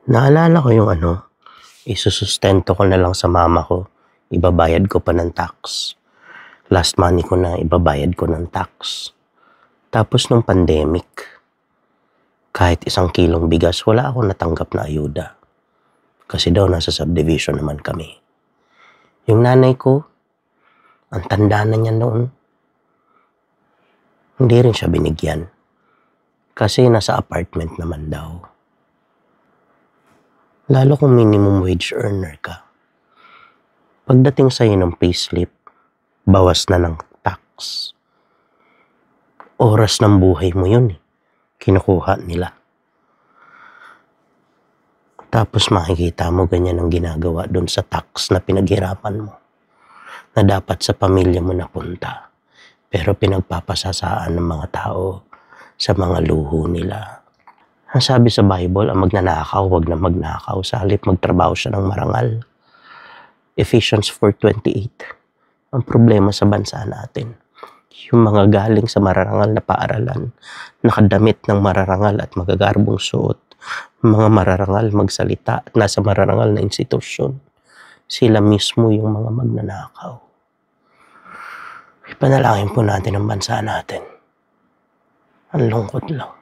Naalala ko yung isusustento ko na lang sa mama ko. Ibabayad ko pa ng tax. Last money ko na ibabayad ko ng tax. Tapos nung pandemic, kahit 1 kilong bigas, wala akong natanggap na ayuda. Kasi daw nasa subdivision naman kami. Yung nanay ko, ang tanda na niya noon, hindi rin siya binigyan. Kasi nasa apartment naman daw. Lalo kung minimum wage earner ka. Pagdating sa'yo ng payslip, bawas na ng tax. Oras ng buhay mo yun kinukuha nila. Tapos makikita mo ganyan ang ginagawa doon sa tax na pinaghirapan mo. Na dapat sa pamilya mo napunta. Pero pinagpapasasaan ng mga tao sa mga luho nila. Ang sabi sa Bible, ang magnanakaw, wag na magnakaw. Sa halip magtrabaho siya ng marangal. Ephesians 4:28. Ang problema sa bansa natin, yung mga galing sa mararangal na paaralan, nakadamit ng mararangal at magagarbong suot, mga mararangal magsalita at nasa mararangal na institusyon, sila mismo yung mga magnanakaw. Ipanalangin po natin ang bansa natin. Ang lungkot lang.